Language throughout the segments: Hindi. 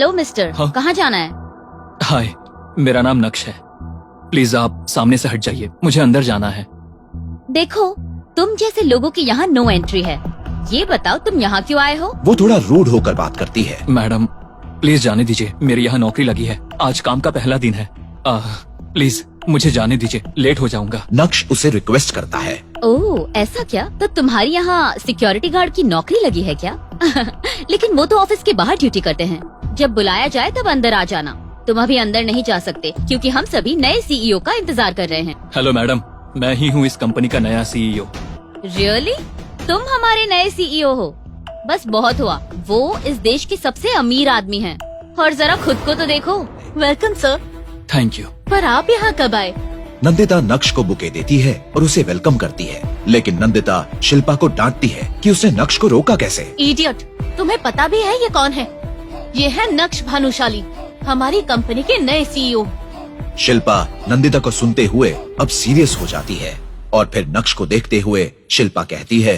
हेलो मिस्टर, हाँ? कहाँ जाना है? हाय, मेरा नाम नक्श है। प्लीज आप सामने से हट जाइए, मुझे अंदर जाना है। देखो, तुम जैसे लोगों की यहाँ नो एंट्री है। ये बताओ तुम यहाँ क्यों आए हो? वो थोड़ा रूड होकर बात करती है। मैडम प्लीज जाने दीजिए, मेरी यहाँ नौकरी लगी है, आज काम का पहला दिन है। प्लीज मुझे जाने दीजिए, लेट हो जाऊंगा। नक्श उसे रिक्वेस्ट करता है। ओह, ऐसा क्या? तो तुम्हारी यहाँ सिक्योरिटी गार्ड की नौकरी लगी है क्या? लेकिन वो तो ऑफिस के बाहर ड्यूटी करते हैं। जब बुलाया जाए तब अंदर आ जाना। तुम अभी अंदर नहीं जा सकते क्योंकि हम सभी नए सीईओ का इंतजार कर रहे हैं। हेलो मैडम, मैं ही हूँ इस कंपनी का नया सीईओ। रियली? तुम हमारे नए सीईओ हो? बस बहुत हुआ, वो इस देश के सबसे अमीर आदमी हैं। और जरा खुद को तो देखो। Welcome sir. Thank you. पर आप यहाँ कब आए? नंदिता नक्श को बुके देती है और उसे वेलकम करती है, लेकिन नंदिता शिल्पा को डांटती है कि उसने नक्श को रोका कैसे। इडियट, तुम्हें पता भी है ये कौन है? ये है नक्श भानुशाली, हमारी कंपनी के नए सीईओ। शिल्पा नंदिता को सुनते हुए अब सीरियस हो जाती है और फिर नक्श को देखते हुए शिल्पा कहती है,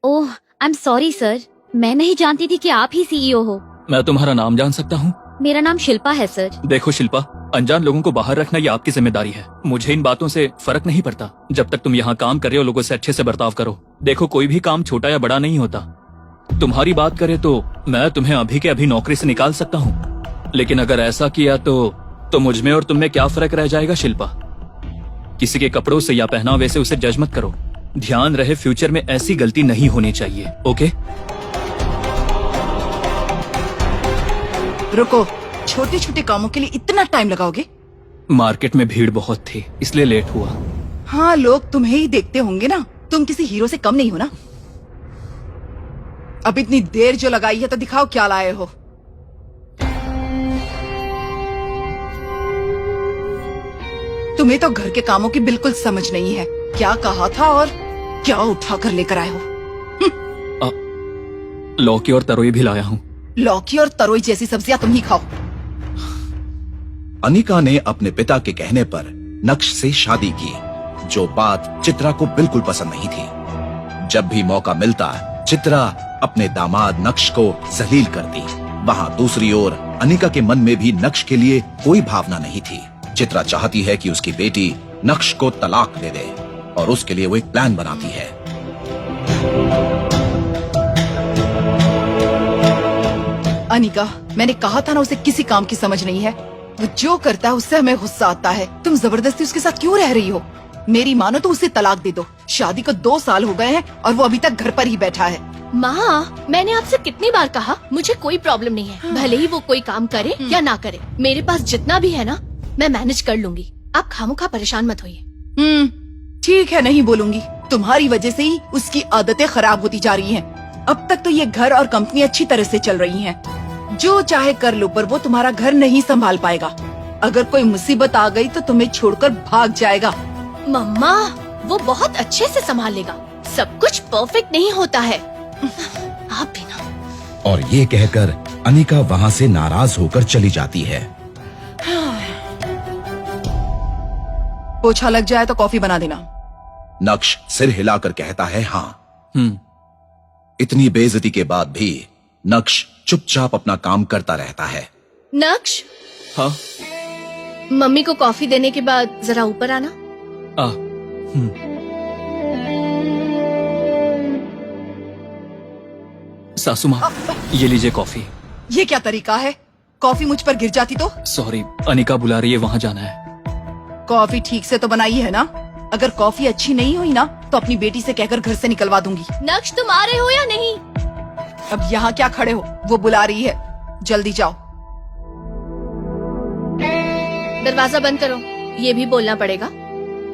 ओह, आई एम सॉरी सर, मैं नहीं जानती थी कि आप ही सीईओ हो। मैं तुम्हारा नाम जान सकता हूँ? मेरा नाम शिल्पा है सर। देखो शिल्पा, अनजान लोगों को बाहर रखना ये आपकी जिम्मेदारी है। मुझे इन बातों से फर्क नहीं पड़ता। जब तक तुम यहाँ काम कर रहे हो, लोगों से अच्छे से बर्ताव करो। देखो, कोई भी काम छोटा या बड़ा नहीं होता। तुम्हारी बात करे तो मैं तुम्हें अभी के अभी नौकरी से निकाल सकता हूँ, लेकिन अगर ऐसा किया तो मुझ में और तुम में क्या फर्क रह जाएगा शिल्पा? किसी के कपड़ों से या पहनावे से उसे जज मत करो। ध्यान रहे, फ्यूचर में ऐसी गलती नहीं होनी चाहिए। ओके? रुको, छोटे छोटे कामों के लिए इतना टाइम लगाओगे? मार्केट में भीड़ बहुत थी, इसलिए लेट हुआ। हाँ, लोग तुम्हें ही देखते होंगे ना, तुम किसी हीरो से कम नहीं हो ना। अब इतनी देर जो लगाई है तो दिखाओ क्या लाए हो। तुम्हें तो घर के कामों की बिल्कुल समझ नहीं है। क्या कहा था और क्या उठा कर लेकर आए हो? लौकी और तरोई भी लाया हूँ। लौकी और तरोई जैसी सब्जियां तुम ही खाओ। अनिका ने अपने पिता के कहने पर नक्श से शादी की, जो बात चित्रा को बिल्कुल पसंद नहीं थी। जब भी मौका मिलता चित्रा अपने दामाद नक्श को जलील करती। वहाँ दूसरी ओर अनिका के मन में भी नक्श के लिए कोई भावना नहीं थी। चित्रा चाहती है कि उसकी बेटी नक्श को तलाक दे दे और उसके लिए वो एक प्लान बनाती है। अनिका, मैंने कहा था ना, उसे किसी काम की समझ नहीं है। वो जो करता है उससे हमें गुस्सा आता है। तुम जबरदस्ती उसके साथ क्यों रह रही हो? मेरी मानो तो उसे तलाक दे दो। शादी को 2 साल हो गए हैं और वो अभी तक घर पर ही बैठा है। माँ, मैंने आपसे कितनी बार कहा, मुझे कोई प्रॉब्लम नहीं है। भले ही वो कोई काम करे या ना करे, मेरे पास जितना भी है ना, मैं मैनेज कर लूंगी। आप खामोखा परेशान मत होइए। ठीक है, नहीं बोलूंगी। तुम्हारी वजह से ही उसकी आदतें खराब होती जा रही हैं। अब तक तो ये घर और कंपनी अच्छी तरह से चल रही हैं। जो चाहे कर लो, पर वो तुम्हारा घर नहीं संभाल पाएगा। अगर कोई मुसीबत आ गई तो तुम्हें छोड़कर भाग जाएगा। मम्मा, वो बहुत अच्छे से संभाल लेगा। सब कुछ परफेक्ट नहीं होता है। आप भी ना। और ये कहकर अनिका वहाँ से नाराज होकर चली जाती है। पोछा लग जाए तो कॉफी बना देना। नक्श सिर हिलाकर कहता है हाँ। इतनी बेइज्जती के बाद भी नक्श चुपचाप अपना काम करता रहता है। नक्श, हाँ? मम्मी को कॉफी देने के बाद जरा ऊपर आना। सासू माँ, ये लीजिए कॉफी। ये क्या तरीका है? कॉफी मुझ पर गिर जाती तो? सॉरी, अनिका बुला रही है, वहाँ जाना है। कॉफी ठीक से तो बनाई है ना? अगर कॉफी अच्छी नहीं हुई ना तो अपनी बेटी से कहकर घर से निकलवा दूंगी। नक्श, तुम आ रहे हो या नहीं? अब यहाँ क्या खड़े हो? वो बुला रही है, जल्दी जाओ। दरवाजा बंद करो, ये भी बोलना पड़ेगा।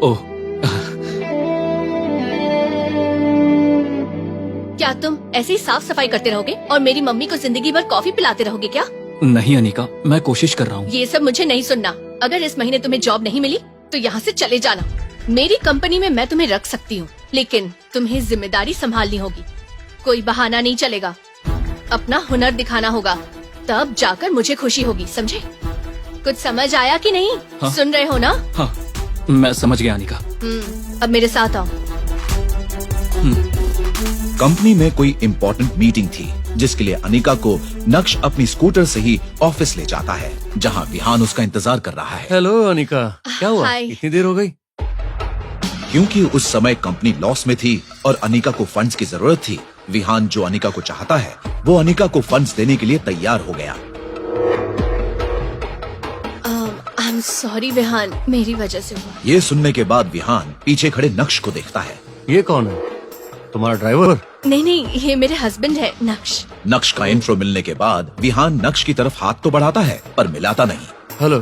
ओह, क्या तुम ऐसे ही साफ सफाई करते रहोगे और मेरी मम्मी को जिंदगी भर कॉफी पिलाते रहोगे क्या? नहीं अनिका, मैं कोशिश कर रहा हूँ। ये सब मुझे नहीं सुनना। अगर इस महीने तुम्हें जॉब नहीं मिली तो यहाँ से चले जाना। मेरी कंपनी में मैं तुम्हें रख सकती हूँ, लेकिन तुम्हें जिम्मेदारी संभालनी होगी। कोई बहाना नहीं चलेगा। अपना हुनर दिखाना होगा, तब जाकर मुझे खुशी होगी, समझे? कुछ समझ आया कि नहीं? हाँ? सुन रहे हो ना? हाँ, मैं समझ गया अनिका। अब मेरे साथ आओ। कंपनी में कोई इम्पोर्टेंट मीटिंग थी जिसके लिए अनिका को नक्श अपनी स्कूटर से ही ऑफिस ले जाता है, जहाँ विहान उसका इंतजार कर रहा है। हेलो अनिका, क्या हुआ? हाय। इतनी देर हो गई? क्योंकि उस समय कंपनी लॉस में थी और अनिका को फंड्स की जरूरत थी, विहान जो अनिका को चाहता है वो अनिका को फंड्स देने के लिए तैयार हो गया। आई एम सॉरी विहान, मेरी वजह से हुआ। ये सुनने के बाद विहान पीछे खड़े नक्श को देखता है। ये कौन है? तुम्हारा ड्राइवर? नहीं, ये मेरे हस्बैंड है नक्श। नक्श का इंट्रो मिलने के बाद विहान नक्श की तरफ हाथ तो बढ़ाता है पर मिलाता नहीं। हेलो।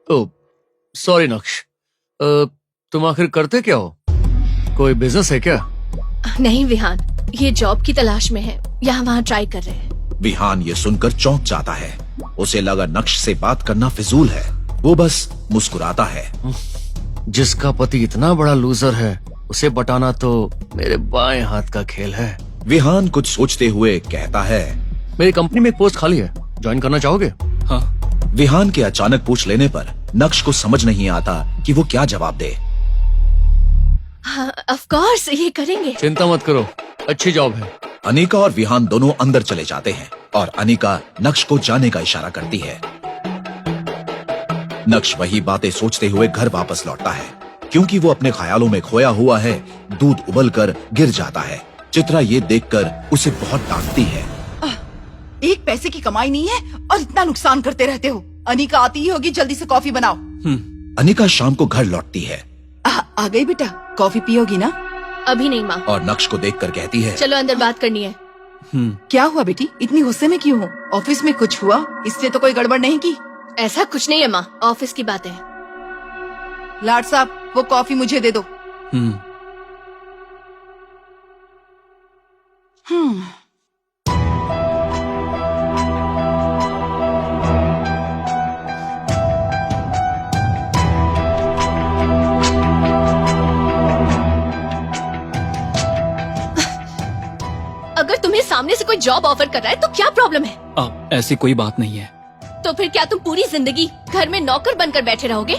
ओ सॉरी नक्श, तुम आखिर करते क्या हो? कोई बिजनेस है क्या? नहीं विहान, ये जॉब की तलाश में है, यहाँ वहाँ ट्राई कर रहे हैं। विहान ये सुनकर चौंक जाता है। उसे लगा नक्श से बात करना फिजूल है। वो बस मुस्कुराता है। जिसका पति इतना बड़ा लूजर है उसे बटाना तो मेरे बाएं हाथ का खेल है। विहान कुछ सोचते हुए कहता है। मेरी कंपनी में एक पोस्ट खाली है, ज्वाइन करना चाहोगे? हाँ। विहान के अचानक पूछ लेने पर नक्श को समझ नहीं आता कि वो क्या जवाब दे। हाँ, ऑफ कोर्स ये करेंगे। चिंता मत करो, अच्छी जॉब है। अनिका और विहान दोनों अंदर चले जाते हैं और अनिका नक्श को जाने का इशारा करती है। नक्श वही बातें सोचते हुए घर वापस लौटता है। क्योंकि वो अपने ख्यालों में खोया हुआ है, दूध उबलकर गिर जाता है। चित्रा ये देखकर उसे बहुत डांटती है। एक पैसे की कमाई नहीं है और इतना नुकसान करते रहते हो। अनिका आती ही होगी, जल्दी से कॉफी बनाओ। अनिका शाम को घर लौटती है आ गई बेटा, कॉफी पियोगी ना? अभी नहीं माँ, और नक्श को देखकर कहती है। चलो अंदर बात करनी है। क्या हुआ बेटी, इतनी गुस्से में क्यों हो? ऑफिस में कुछ हुआ? इसलिए तो कोई गड़बड़ नहीं की? ऐसा कुछ नहीं है माँ, ऑफिस की बात है। लाड साहब, वो कॉफी मुझे दे दो। अगर तुम्हें सामने से कोई जॉब ऑफर कर रहा है तो क्या प्रॉब्लम है? ऐसी कोई बात नहीं है। तो फिर क्या तुम पूरी जिंदगी घर में नौकर बनकर बैठे रहोगे?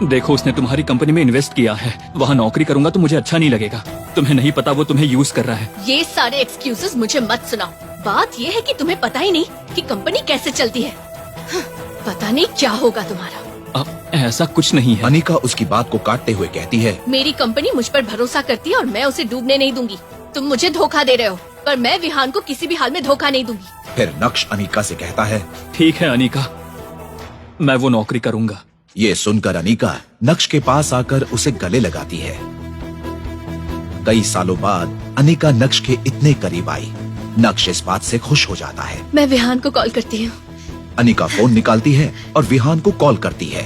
देखो, उसने तुम्हारी कंपनी में इन्वेस्ट किया है। वहाँ नौकरी करूंगा तो मुझे अच्छा नहीं लगेगा। तुम्हें नहीं पता वो तुम्हें यूज कर रहा है। ये सारे एक्सक्यूजेस मुझे मत सुनाओ। बात ये है कि तुम्हें पता ही नहीं कि कंपनी कैसे चलती है। पता नहीं क्या होगा तुम्हारा। ऐसा कुछ नहीं है। अनिका उसकी बात को काटते हुए कहती है। मेरी कंपनी मुझ पर भरोसा करती है और मैं उसे डूबने नहीं दूंगी। तुम मुझे धोखा दे रहे हो, पर मैं विहान को किसी भी हाल में धोखा नहीं दूंगी। फिर नक्श अनिका से कहता है। ठीक है अनिका, मैं वो नौकरी करूंगा। ये सुनकर अनिका नक्श के पास आकर उसे गले लगाती है। कई सालों बाद अनिका नक्श के इतने करीब आई। नक्श इस बात से खुश हो जाता है। मैं विहान को कॉल करती हूँ। अनिका फोन निकालती है और विहान को कॉल करती है।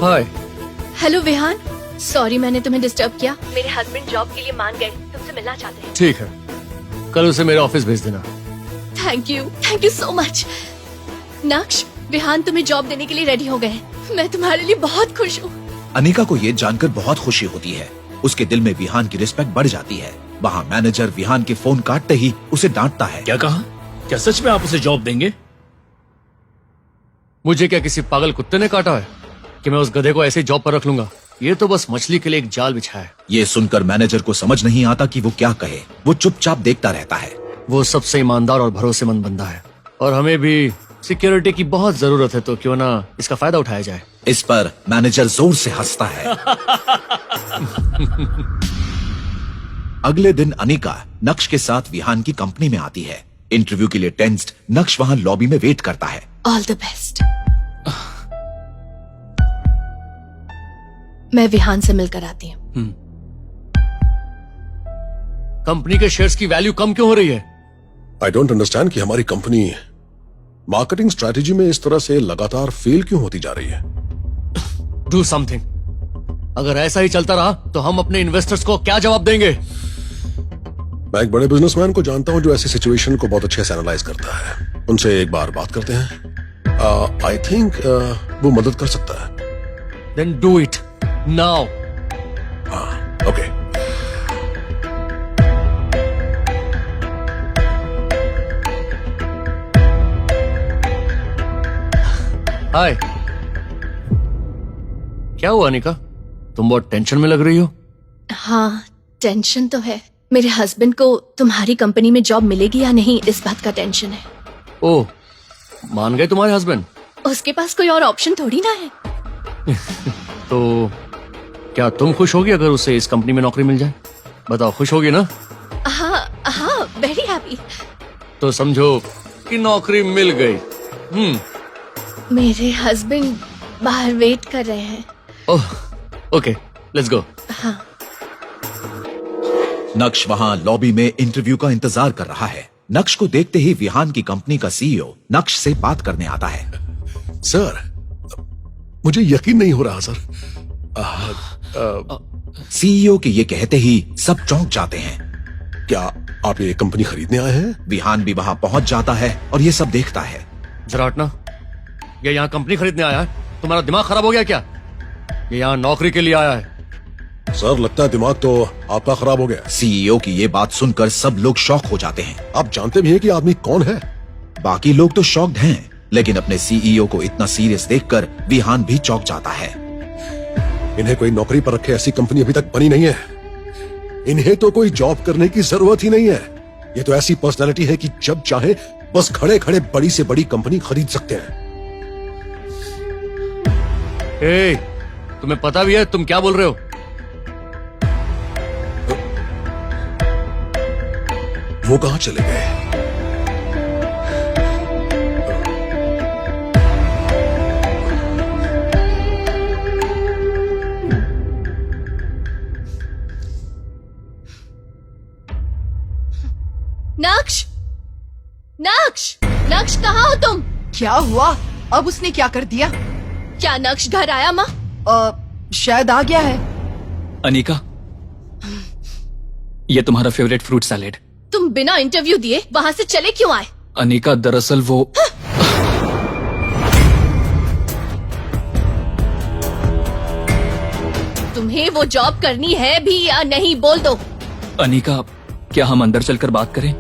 हाय। हेलो विहान, सॉरी मैंने तुम्हें डिस्टर्ब किया। मेरे हस्बैंड जॉब के लिए मान गए, तुमसे मिलना चाहते हैं। ठीक है, कल उसे मेरे ऑफिस भेज देना। Thank you so much. नक्श, विहान तुम्हें जॉब देने के लिए रेडी हो गए हैं। मैं तुम्हारे लिए बहुत खुश हूँ। अनिका को ये जानकर बहुत खुशी होती है। उसके दिल में विहान की रिस्पेक्ट बढ़ जाती है। वहाँ मैनेजर विहान के फोन काटते ही उसे डांटता है। क्या कहा? क्या सच में आप उसे जॉब देंगे? मुझे क्या किसी पागल कुत्ते ने काटा है कि मैं उस गधे को ऐसे जॉब पर रख लूंगा? ये तो बस मछली के लिए एक जाल बिछाया है। ये सुनकर मैनेजर को समझ नहीं आता कि वो क्या कहे। वो चुपचाप देखता रहता है। वो सबसे ईमानदार और भरोसेमंद बंदा है और हमें भी सिक्योरिटी की बहुत जरूरत है, तो क्यों ना इसका फायदा उठाया जाए। इस पर मैनेजर जोर से हंसता है। अगले दिन अनिका नक्श के साथ विहान की कंपनी में आती है। इंटरव्यू के लिए टेंस्ड नक्श वहाँ लॉबी में वेट करता है। All the best. मैं विहान से मिलकर आती हूँ। कंपनी के शेयर्स की वैल्यू कम क्यों हो रही है? आई डोंट अंडरस्टैंड कि हमारी कंपनी मार्केटिंग स्ट्रेटेजी में इस तरह से लगातार फेल क्यों होती जा रही है। Do something. अगर ऐसा ही चलता रहा तो हम अपने इन्वेस्टर्स को क्या जवाब देंगे? मैं एक बड़े बिजनेसमैन को जानता हूं जो ऐसी सिचुएशन को बहुत अच्छे से एनालाइज करता है। उनसे एक बार बात करते हैं। आई थिंक वो मदद कर सकता है। Then do it now. Okay. Hi. क्या हुआ अनिका, तुम बहुत टेंशन में लग रही हो? हाँ, टेंशन तो है। मेरे हस्बैंड को तुम्हारी कंपनी में जॉब मिलेगी या नहीं, इस बात का टेंशन है। ओह, मान गए तुम्हारे हस्बैंड? उसके पास कोई और ऑप्शन थोड़ी ना है। तो क्या तुम खुश होगी अगर उसे इस कंपनी में नौकरी मिल जाए? बताओ, खुश होगी ना? हाँ हाँ, वेरी हैप्पी। तो समझो कि नौकरी मिल गई। मेरे हस्बैंड बाहर वेट कर रहे हैं। ओह, ओके, लेट्स गो। हाँ। नक्श वहां लॉबी में इंटरव्यू का इंतजार कर रहा है। नक्श को देखते ही विहान की कंपनी का सीईओ नक्श से बात करने आता है। सर, मुझे यकीन नहीं हो रहा सर। सीईओ के ये कहते ही सब चौंक जाते हैं। क्या आप ये कंपनी खरीदने आए हैं? विहान भी वहां पहुंच जाता है और ये सब देखता है। जरा हटना, ये यहाँ कंपनी खरीदने आया है? तुम्हारा दिमाग खराब हो गया क्या? ये यहाँ नौकरी के लिए आया है। सर, लगता है दिमाग तो आपका खराब हो गया। सीईओ की ये बात सुनकर सब लोग शॉक हो जाते हैं। आप जानते भी हैं कि आदमी कौन है? बाकी लोग तो शॉक्ड हैं, लेकिन अपने सीईओ को इतना सीरियस देखकर विहान भी चौंक जाता है। इन्हें कोई नौकरी पर रखे ऐसी कंपनी अभी तक बनी नहीं है। इन्हें तो कोई जॉब करने की जरूरत ही नहीं है। ये तो ऐसी पर्सनैलिटी है कि जब चाहे बस खड़े खड़े बड़ी से बड़ी कंपनी खरीद सकते हैं। ए, तुम्हें पता भी है तुम क्या बोल रहे हो? वो कहां चले गए? नक्श, नक्श, नक्श, कहाँ हो तुम? क्या हुआ? अब उसने क्या कर दिया? क्या नक्श घर आया माँ? शायद आ गया है। अनिका, ये तुम्हारा फेवरेट फ्रूट सैलेड। तुम बिना इंटरव्यू दिए वहाँ से चले क्यों आए? अनिका, दरअसल वो तुम्हें वो जॉब करनी है भी या नहीं, बोल दो। अनिका, क्या हम अंदर चलकर बात करें?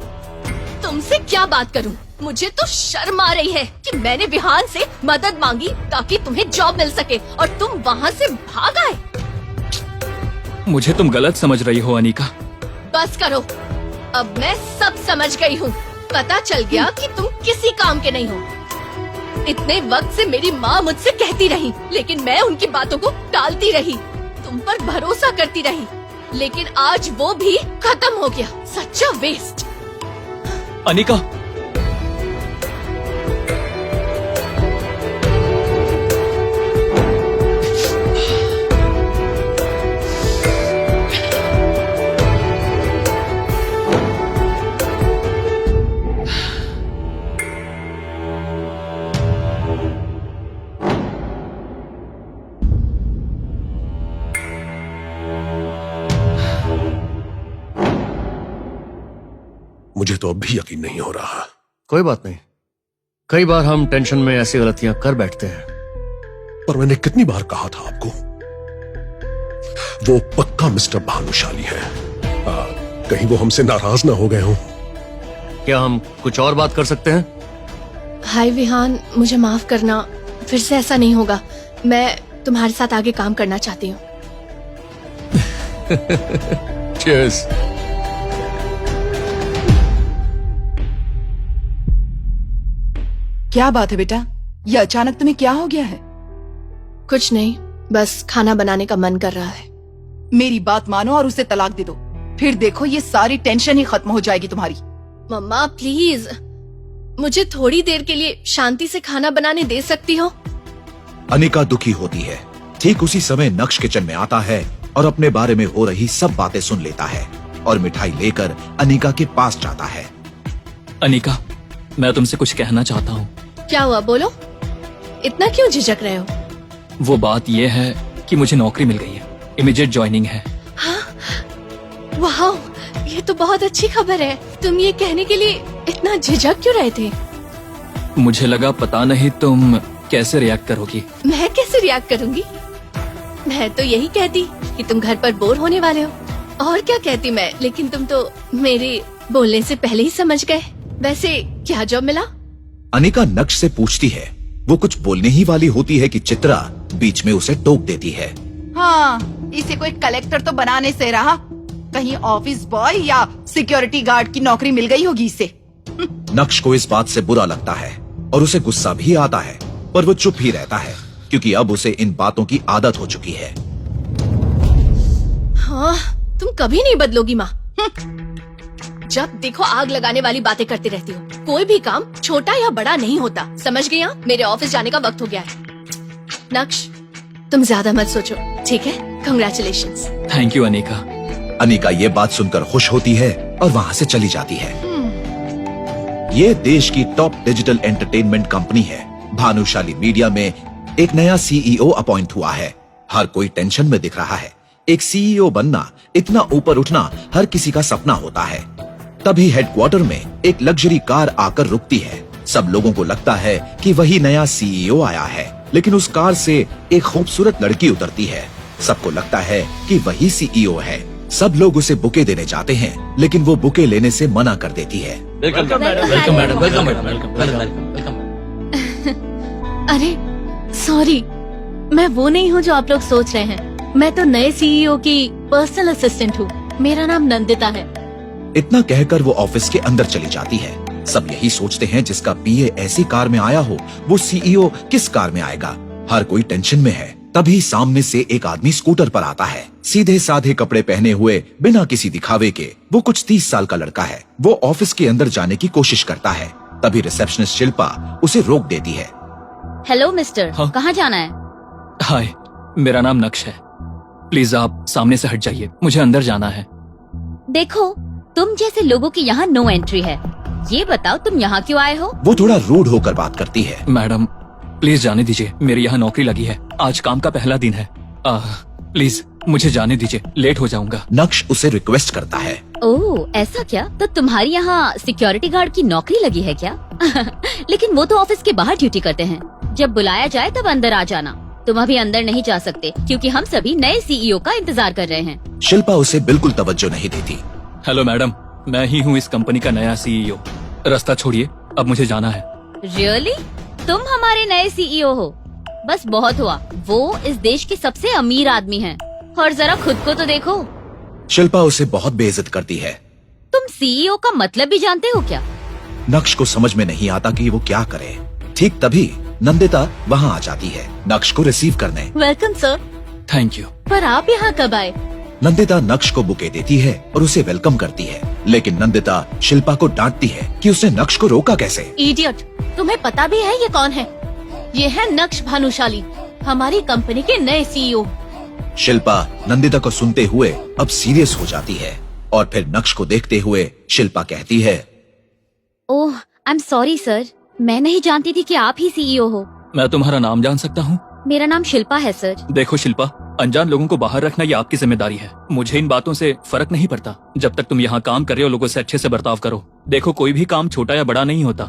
तुमसे क्या बात करूं? मुझे तो शर्म आ रही है कि मैंने विहान से मदद मांगी ताकि तुम्हें जॉब मिल सके और तुम वहाँ से भाग आए। मुझे तुम गलत समझ रही हो अनिका। बस करो, अब मैं सब समझ गई हूँ। पता चल गया कि तुम किसी काम के नहीं हो। इतने वक्त से मेरी माँ मुझसे कहती रही, लेकिन मैं उनकी बातों को टालती रही, तुम पर भरोसा करती रही, लेकिन आज वो भी खत्म हो गया। सच्चा वेस्ट। अनिका, मुझे तो अब भी यकीन नहीं हो रहा। कोई बात नहीं, कई बार हम टेंशन में ऐसी गलतियां कर बैठते हैं। पर मैंने कितनी बार कहा था आपको, वो पक्का मिस्टर भानुशाली है। कहीं वो हमसे नाराज ना हो गए हों। क्या हम कुछ और बात कर सकते हैं? हाय विहान, मुझे माफ करना, फिर से ऐसा नहीं होगा। मैं तुम्हारे साथ आगे काम करना चाहती हूँ। Cheers. क्या बात है बेटा, ये अचानक तुम्हें क्या हो गया है? कुछ नहीं, बस खाना बनाने का मन कर रहा है। मेरी बात मानो और उसे तलाक दे दो, फिर देखो ये सारी टेंशन ही खत्म हो जाएगी तुम्हारी। मम्मा प्लीज, मुझे थोड़ी देर के लिए शांति से खाना बनाने दे सकती हो? अनिका दुखी होती है। ठीक उसी समय नक्श किचन में आता है और अपने बारे में हो रही सब बातें सुन लेता है और मिठाई लेकर अनिका के पास जाता है। अनिका, मैं तुमसे कुछ कहना चाहता हूँ। क्या हुआ, बोलो। इतना क्यों झिझक रहे हो? वो बात ये है कि मुझे नौकरी मिल गई है, इमीडिएट ज्वाइनिंग है। वाह, ये तो बहुत अच्छी खबर है। तुम ये कहने के लिए इतना झिझक क्यों रहे थे? मुझे लगा पता नहीं तुम कैसे रिएक्ट करोगी। मैं कैसे रिएक्ट करूंगी? मैं तो यही कहती कि तुम घर पर बोर होने वाले हो, और क्या कहती मैं, लेकिन तुम तो मेरे बोलने से पहले ही समझ गए। वैसे क्या जॉब मिला? अनिका नक्श से पूछती है, वो कुछ बोलने ही वाली होती है कि चित्रा बीच में उसे टोक देती है। हाँ, इसे कोई कलेक्टर तो बनाने से रहा, कहीं ऑफिस बॉय या सिक्योरिटी गार्ड की नौकरी मिल गई होगी इसे। नक्श को इस बात से बुरा लगता है और उसे गुस्सा भी आता है, पर वो चुप ही रहता है क्योंकि अब उसे इन बातों की आदत हो चुकी है। हाँ, तुम कभी नहीं बदलोगी माँ। जब देखो आग लगाने वाली बातें करती रहती हो। कोई भी काम छोटा या बड़ा नहीं होता, समझ गई? मेरे ऑफिस जाने का वक्त हो गया है। नक्श, तुम ज्यादा मत सोचो, ठीक है? Congratulations. Thank you Anika. Anika ये बात सुनकर खुश होती है और वहाँ से चली जाती है। ये देश की टॉप डिजिटल एंटरटेनमेंट कंपनी है। भानुशाली मीडिया में एक नया सीईओ अपॉइंट हुआ है। हर कोई टेंशन में दिख रहा है। एक सीईओ बनना, इतना ऊपर उठना हर किसी का सपना होता है। तभी हेडक्वार्टर में एक लग्जरी कार आकर रुकती है। सब लोगों को लगता है कि वही नया सीईओ आया है, लेकिन उस कार से एक खूबसूरत लड़की उतरती है। सबको लगता है कि वही सीईओ है। सब लोग उसे बुके देने जाते हैं, लेकिन वो बुके लेने से मना कर देती है। Welcome madam, welcome madam, welcome madam, welcome. अरे सॉरी, मैं वो नहीं हूँ जो आप लोग सोच रहे हैं। मैं तो नए सीईओ की पर्सनल असिस्टेंट हूँ। मेरा नाम नंदिता है। इतना कहकर वो ऑफिस के अंदर चली जाती है। सब यही सोचते हैं जिसका पीए ऐसी कार में आया हो, वो सीईओ किस कार में आएगा। हर कोई टेंशन में है। तभी सामने से एक आदमी स्कूटर पर आता है। सीधे साधे कपड़े पहने हुए, बिना किसी दिखावे के। वो कुछ 30 साल का लड़का है। वो ऑफिस के अंदर जाने की कोशिश करता है। तभी रिसेप्शनिस्ट शिल्पा उसे रोक देती है। हेलो मिस्टर, हाँ? कहाँ जाना है? हाय, मेरा नाम नक्श है। प्लीज आप सामने से हट जाइए, मुझे अंदर जाना है। देखो, तुम जैसे लोगों की यहाँ नो एंट्री है। ये बताओ तुम यहाँ क्यों आए हो? वो थोड़ा रूड होकर बात करती है। मैडम प्लीज जाने दीजिए, मेरी यहाँ नौकरी लगी है। आज काम का पहला दिन है। प्लीज मुझे जाने दीजिए, लेट हो जाऊंगा। नक्श उसे रिक्वेस्ट करता है। ओह, ऐसा क्या? तो तुम्हारी यहाँ सिक्योरिटी गार्ड की नौकरी लगी है क्या? लेकिन वो तो ऑफिस के बाहर ड्यूटी करते हैं। जब बुलाया जाए तब अंदर आ जाना। तुम अभी अंदर नहीं जा सकते क्योंकि हम सभी नए सीईओ का इंतजार कर रहे हैं। शिल्पा उसे बिल्कुल तवज्जो नहीं देती। हेलो मैडम, मैं ही हूँ इस कंपनी का नया सीईओ। रास्ता छोड़िए, अब मुझे जाना है। रियली? तुम हमारे नए सीईओ हो? बस बहुत हुआ। वो इस देश के सबसे अमीर आदमी हैं। और जरा खुद को तो देखो। शिल्पा उसे बहुत बेइज्जत करती है। तुम सीईओ का मतलब भी जानते हो क्या? नक्श को समझ में नहीं आता कि वो क्या करे। ठीक तभी नंदिता वहाँ आ जाती है नक्श को रिसीव करने। Welcome sir. Thank you. पर आप यहाँ कब आए? नंदिता नक्श को बुके देती है और उसे वेलकम करती है, लेकिन नंदिता शिल्पा को डांटती है कि उसने नक्श को रोका कैसे। इडियट, तुम्हें पता भी है ये कौन है? ये है नक्श भानुशाली, हमारी कंपनी के नए सीईओ। शिल्पा नंदिता को सुनते हुए अब सीरियस हो जाती है और फिर नक्श को देखते हुए शिल्पा कहती है, ओह, आई एम सॉरी सर। मैं नहीं जानती थी कि आप ही सीईओ हो। मैं तुम्हारा नाम जान सकता हूँ? मेरा नाम शिल्पा है सर। देखो शिल्पा, अनजान लोगों को बाहर रखना ये आपकी जिम्मेदारी है। मुझे इन बातों से फर्क नहीं पड़ता। जब तक तुम यहाँ काम कर रहे हो, लोगों से अच्छे से बर्ताव करो। देखो, कोई भी काम छोटा या बड़ा नहीं होता।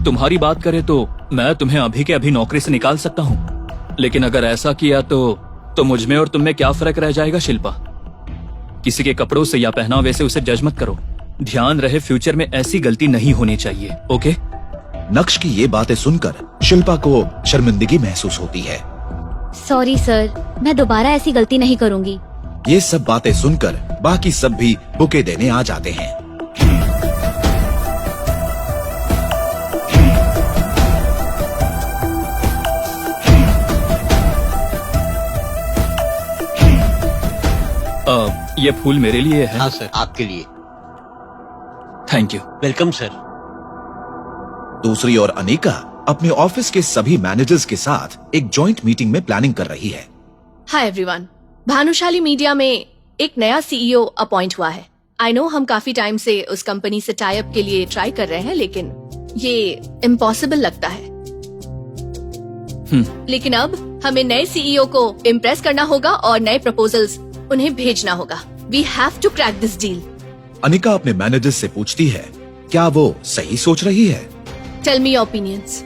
तुम्हारी बात करें तो मैं तुम्हें अभी के अभी नौकरी से निकाल सकता हूँ, लेकिन अगर ऐसा किया तो मुझ में और तुम में क्या फर्क रह जाएगा शिल्पा? किसी के कपड़ों से या पहनावे से उसे जज मत करो। ध्यान रहे, फ्यूचर में ऐसी गलती नहीं होनी चाहिए। ओके? नक्श की ये बातें सुनकर शिल्पा को शर्मिंदगी महसूस होती है। सॉरी सर, मैं दोबारा ऐसी गलती नहीं करूंगी। ये सब बातें सुनकर बाकी सब भी बुके देने आ जाते हैं। ये फूल मेरे लिए है। हाँ सर, आपके लिए। Thank you. Welcome sir. दूसरी ओर अनिका अपने ऑफिस के सभी मैनेजर्स के साथ एक जॉइंट मीटिंग में प्लानिंग कर रही है। हाय एवरीवन, भानुशाली मीडिया में एक नया सीईओ अपॉइंट हुआ है। आई नो हम काफी टाइम से उस कंपनी से टाई अप के लिए ट्राई कर रहे हैं, लेकिन ये इम्पॉसिबल लगता है। लेकिन अब हमें नए सीईओ को इम्प्रेस करना होगा और नए प्रपोजल्स उन्हें भेजना होगा। We have to crack this deal. Anika अपने मैनेजर्स से पूछती है, क्या वो सही सोच रही है? Tell me your opinions.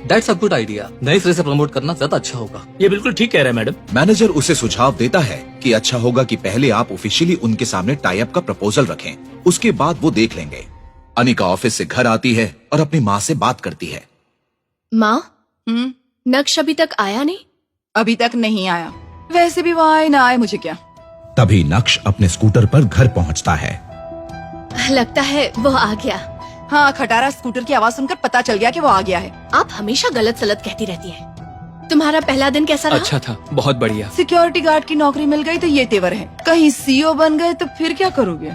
That's a good idea. नए सिरे से प्रमोट करना ज्यादा अच्छा होगा। ये बिल्कुल ठीक कह रहे हैं मैडम। मैनेजर उसे सुझाव देता है कि अच्छा होगा कि पहले आप ऑफिशियली उनके सामने टाई अप का प्रपोजल रखें, उसके बाद वो देख लेंगे। अनिका ऑफिस से घर आती है और अपनी माँ से बात करती है। माँ, नक्श अभी तक आया नहीं? अभी तक नहीं आया। वैसे भी वो आए ना आए मुझे क्या। तभी नक्श अपने स्कूटर पर घर पहुंचता है। लगता है वो आ गया। हाँ, खटारा स्कूटर की आवाज सुनकर पता चल गया कि वो आ गया है। आप हमेशा गलत सलत कहती रहती हैं। तुम्हारा पहला दिन कैसा रहा? अच्छा था, बहुत बढ़िया। सिक्योरिटी गार्ड की नौकरी मिल गई तो ये तेवर है, कहीं सीईओ बन गए तो फिर क्या करोगे?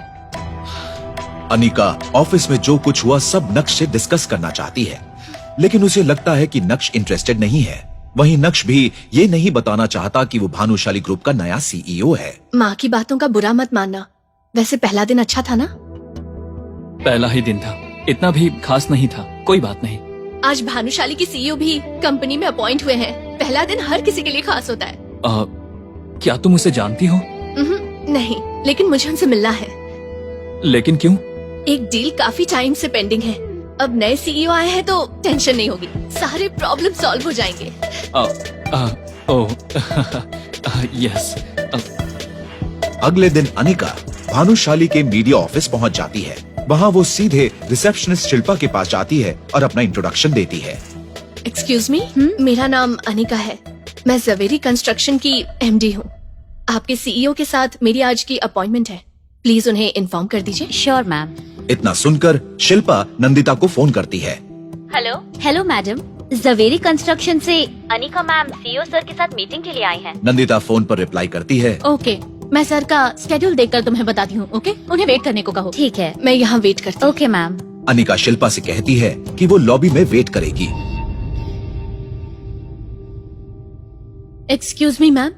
अनिका ऑफिस में जो कुछ हुआ सब नक्श से डिस्कस करना चाहती है, लेकिन उसे लगता है कि नक्श इंटरेस्टेड नहीं है। वहीं नक्श भी ये नहीं बताना चाहता कि वो भानुशाली ग्रुप का नया सीईओ है। माँ की बातों का बुरा मत मानना। वैसे पहला दिन अच्छा था ना? पहला ही दिन था, इतना भी खास नहीं था। कोई बात नहीं। आज भानुशाली की सीईओ भी कंपनी में अपॉइंट हुए हैं। पहला दिन हर किसी के लिए खास होता है। क्या तुम उसे जानती हो? नहीं, लेकिन मुझे उनसे मिलना है। लेकिन क्यों? एक डील काफी टाइम से पेंडिंग है। अब नए सीईओ आए हैं तो टेंशन नहीं होगी, सारे प्रॉब्लम सॉल्व हो जाएंगे। यस। अगले दिन अनिका भानुशाली के मीडिया ऑफिस पहुंच जाती है। वहां वो सीधे रिसेप्शनिस्ट शिल्पा के पास जाती है और अपना इंट्रोडक्शन देती है। एक्सक्यूज मी, मेरा नाम अनिका है। मैं जवेरी कंस्ट्रक्शन की एमडी हूँ। आपके सीईओ के साथ मेरी आज की अपॉइंटमेंट है। प्लीज उन्हें इन्फॉर्म कर दीजिए। Sure ma'am. इतना सुनकर शिल्पा नंदिता को फोन करती है। हेलो मैडम, जवेरी कंस्ट्रक्शन से अनिका मैम सीईओ सर के साथ मीटिंग के लिए आई हैं। नंदिता फोन पर रिप्लाई करती है। ओके, मैं सर का स्केड्यूल देखकर तुम्हें बताती हूँ। ओके, उन्हें वेट करने को कहो। ठीक है। मैं यहाँ वेट करती हूँ। Okay ma'am. अनिका शिल्पा से कहती है कि वो लॉबी में वेट करेगी। Excuse me ma'am.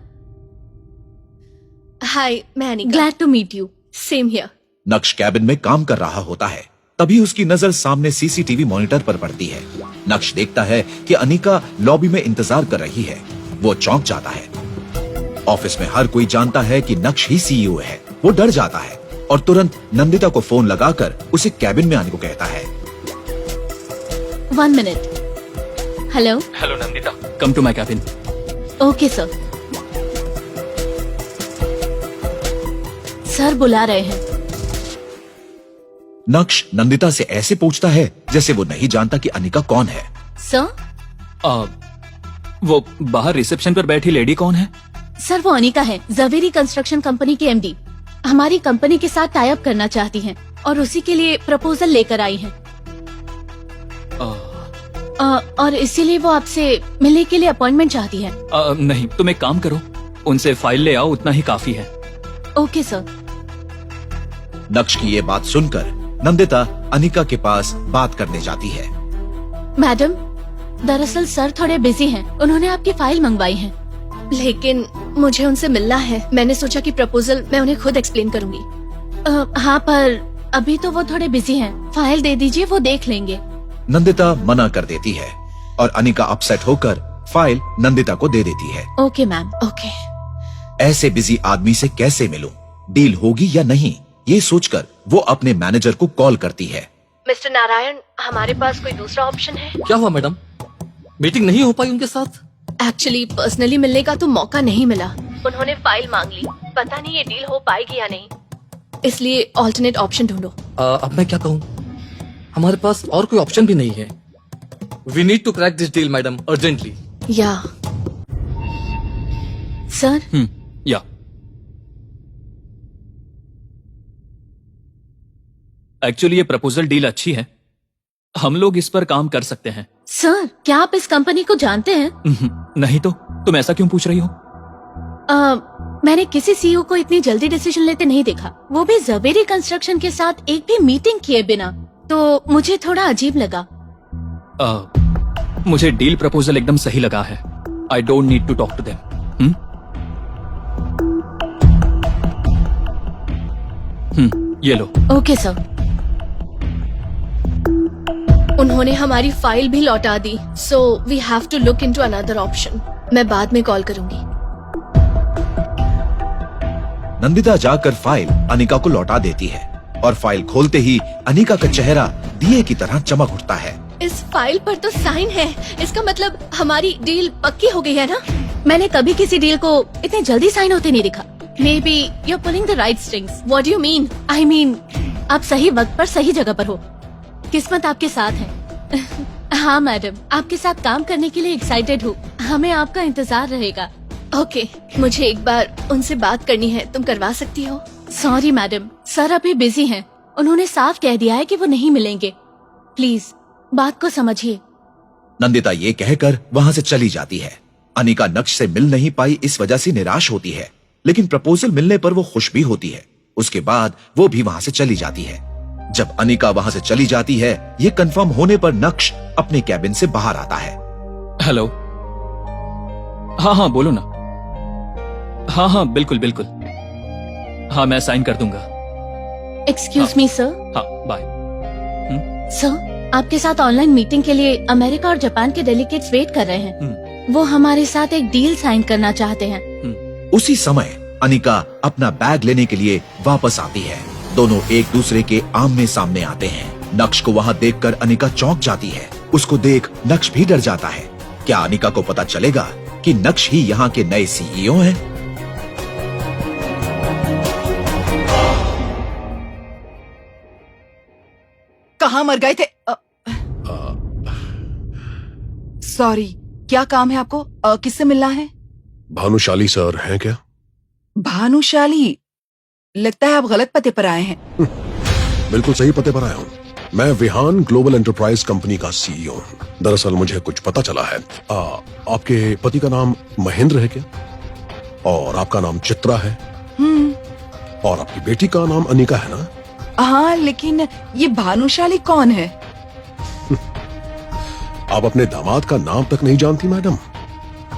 हाय, मैं Anika. Glad to meet you. Same here. Naksh cabin में काम कर रहा होता है। तभी उसकी नजर सामने सीसीटीवी मॉनिटर पर पड़ती है। नक्श देखता है कि अनिका लॉबी में इंतजार कर रही है। वो चौंक जाता है। ऑफिस में हर कोई जानता है कि नक्श ही सीईओ है। वो डर जाता है और तुरंत नंदिता को फोन लगाकर उसे कैबिन में आने को कहता है। 1 minute. Hello Nandita, come to my cabin. Okay sir. Sir बुला रहे हैं। नक्श नंदिता से ऐसे पूछता है जैसे वो नहीं जानता कि अनिका कौन है। सर? वो बाहर रिसेप्शन पर बैठी लेडी कौन है? सर, वो अनिका है, जवेरी कंस्ट्रक्शन कंपनी की एमडी। हमारी कंपनी के साथ टाई अप करना चाहती हैं और उसी के लिए प्रपोजल लेकर आई हैं। और इसीलिए वो आपसे मिलने के लिए अपॉइंटमेंट चाहती है। नहीं, तुम एक काम करो, उनसे फाइल ले आओ, उतना ही काफी है। Okay sir. नक्श की ये बात सुनकर नंदिता अनिका के पास बात करने जाती है। मैडम, दरअसल सर थोड़े बिजी हैं। उन्होंने आपकी फाइल मंगवाई है, लेकिन मुझे उनसे मिलना है। मैंने सोचा कि प्रपोजल मैं उन्हें खुद एक्सप्लेन करूंगी। हाँ, पर अभी तो वो थोड़े बिजी हैं। फाइल दे दीजिए, वो देख लेंगे। नंदिता मना कर देती है और अनिका अपसेट होकर फाइल नंदिता को दे देती है। Okay ma'am. ओके। ऐसे बिजी आदमी से कैसे मिलूं? डील होगी या नहीं, ये सोचकर वो अपने मैनेजर को कॉल करती है। मिस्टर नारायण, हमारे पास कोई दूसरा ऑप्शन है? क्या हुआ मैडम? मीटिंग नहीं हो पाई उनके साथ? एक्चुअली पर्सनली मिलने का तो मौका नहीं मिला। उन्होंने फाइल मांग ली। पता नहीं ये डील हो पाएगी या नहीं, इसलिए ऑल्टरनेट ऑप्शन ढूंढो। अब मैं क्या कहूँ? हमारे पास और कोई ऑप्शन भी नहीं है। We need to crack this deal madam, urgently. या सर? या एक्चुअली ये प्रपोजल डील अच्छी है, हम लोग इस पर काम कर सकते हैं। सर, क्या आप इस कंपनी को जानते हैं? नहीं तो तुम ऐसा क्यों पूछ रही हो? मैंने किसी सीईओ को इतनी जल्दी डिसीजन लेते नहीं देखा, वो भी जवेरी कंस्ट्रक्शन के साथ एक भी मीटिंग किए बिना। तो मुझे थोड़ा अजीब लगा। मुझे डील प्रपोजल एकदम सही लगा है। I don't need to talk to them. ये लो। Okay sir. उन्होंने हमारी फाइल भी लौटा दी, so we have to look into another option. मैं बाद में कॉल करूंगी। नंदिता जाकर फाइल अनिका को लौटा देती है और फाइल खोलते ही अनिका का चेहरा दिए की तरह चमक उठता है। इस फाइल पर तो साइन है, इसका मतलब हमारी डील पक्की हो गई है ना? मैंने कभी किसी डील को इतने जल्दी साइन होते नहीं देखा। Maybe you are pulling the right strings. What do you mean? I mean आप सही वक्त पर सही जगह पर हो। किस्मत आपके साथ है। हाँ मैडम, आपके साथ काम करने के लिए एक्साइटेड हूँ। हमें आपका इंतजार रहेगा। ओके, मुझे एक बार उनसे बात करनी है, तुम करवा सकती हो? सॉरी मैडम, सर अभी बिजी हैं। उन्होंने साफ कह दिया है कि वो नहीं मिलेंगे। प्लीज बात को समझिए। नंदिता ये कहकर वहां से चली जाती है। अनिका नक्श से मिल नहीं पाई, इस वजह से निराश होती है, लेकिन प्रपोजल मिलने पर वो खुश भी होती है। उसके बाद वो भी वहां से चली जाती है। जब अनिका वहां से चली जाती है, ये कंफर्म होने पर नक्श अपने कैबिन से बाहर आता है। हेलो। हाँ हाँ बोलो ना। हाँ हाँ बिल्कुल बिल्कुल। हाँ मैं साइन कर दूंगा। Excuse me sir. हाँ बाय। सर, आपके साथ ऑनलाइन मीटिंग के लिए अमेरिका और जापान के डेलीगेट्स वेट कर रहे हैं। वो हमारे साथ एक डील साइन करना चाहते हैं। उसी समय अनिका अपना बैग लेने के लिए वापस आती है। दोनों एक दूसरे के आमने सामने आते हैं। नक्श को वहां देखकर अनिका चौंक जाती है। उसको देख नक्श भी डर जाता है। क्या अनिका को पता चलेगा कि नक्श ही यहाँ के नए सीईओ हैं? कहाँ मर गए थे? सॉरी, क्या काम है आपको? किससे मिलना है? भानुशाली सर हैं क्या? भानुशाली? लगता है आप गलत पते पर आए हैं। बिल्कुल सही पते पर आया हूँ। मैं विहान ग्लोबल एंटरप्राइज कंपनी का सीईओ हूँ। दरअसल मुझे कुछ पता चला है। आपके पति का नाम महेंद्र है क्या? और आपका नाम चित्रा है? और आपकी बेटी का नाम अनिका है ना? हाँ, लेकिन ये भानुशाली कौन है? आप अपने दामाद का नाम तक नहीं जानती मैडम?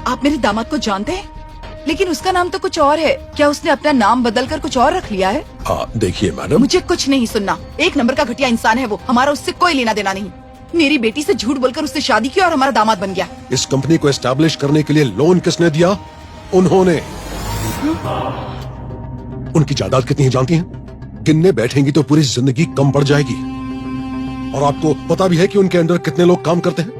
आप मेरे दामाद को जानते हैं, लेकिन उसका नाम तो कुछ और है। क्या उसने अपना नाम बदलकर कुछ और रख लिया है? देखिए मैडम, मुझे कुछ नहीं सुनना। एक नंबर का घटिया इंसान है वो। हमारा उससे कोई लेना देना नहीं। मेरी बेटी से झूठ बोलकर उससे शादी की और हमारा दामाद बन गया। इस कंपनी को एस्टैब्लिश करने के लिए लोन किसने दिया? उन्होंने। उनकी जायदाद कितनी है जानती हैं? गिनने बैठेंगी तो पूरी जिंदगी कम पड़ जाएगी। और आपको पता भी है कि उनके अंडर कितने लोग काम करते हैं?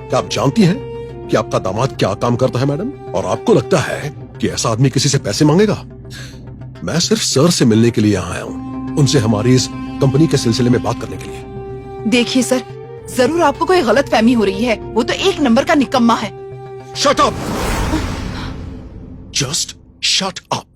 क्या आप जानती हैं कि आपका दामाद क्या काम करता है मैडम? और आपको लगता है कि ऐसा आदमी किसी से पैसे मांगेगा? मैं सिर्फ सर से मिलने के लिए यहाँ आया हूँ, उनसे हमारी इस कंपनी के सिलसिले में बात करने के लिए। देखिए सर, जरूर आपको कोई गलत फहमी हो रही है। वो तो एक नंबर का निकम्मा है। Shut up! Just shut up!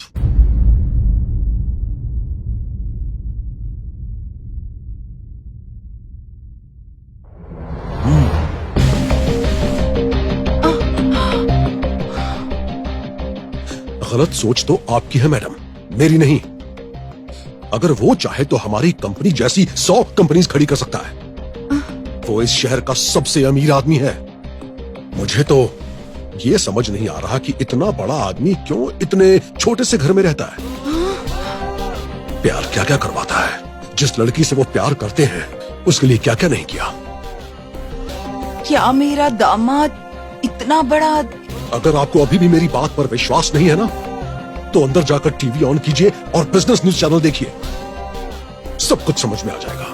गलत सोच तो आपकी है मैडम, मेरी नहीं। अगर वो चाहे तो हमारी कंपनी जैसी 100 कंपनीज खड़ी कर सकता है। वो इस शहर का सबसे अमीर आदमी है। मुझे तो ये समझ नहीं आ रहा कि इतना बड़ा आदमी क्यों इतने छोटे से घर में रहता है। प्यार क्या क्या करवाता है। जिस लड़की से वो प्यार करते हैं उसके लिए क्या क्या नहीं किया। क्या मेरा दामाद इतना बड़ा? अगर आपको अभी भी मेरी बात पर विश्वास नहीं है ना, तो अंदर जाकर टीवी ऑन कीजिए और बिजनेस न्यूज चैनल देखिए। सब कुछ समझ में आ जाएगा।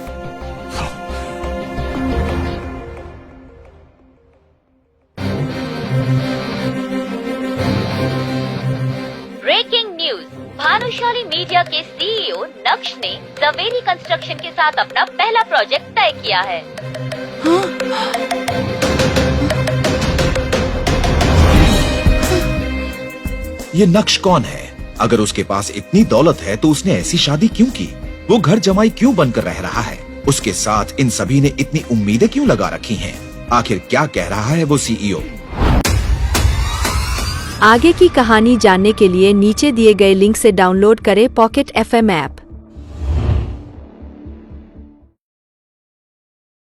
Breaking news. भानुशाली मीडिया के सीईओ नक्श ने जवेरी कंस्ट्रक्शन के साथ अपना पहला प्रोजेक्ट तय किया है। ये नक्श कौन है? अगर उसके पास इतनी दौलत है तो उसने ऐसी शादी क्यों की? वो घर जमाई क्यों बनकर रह रहा है? उसके साथ इन सभी ने इतनी उम्मीदें क्यों लगा रखी हैं? आखिर क्या कह रहा है वो सीईओ? आगे की कहानी जानने के लिए नीचे दिए गए लिंक से डाउनलोड करें पॉकेट FM ऐप।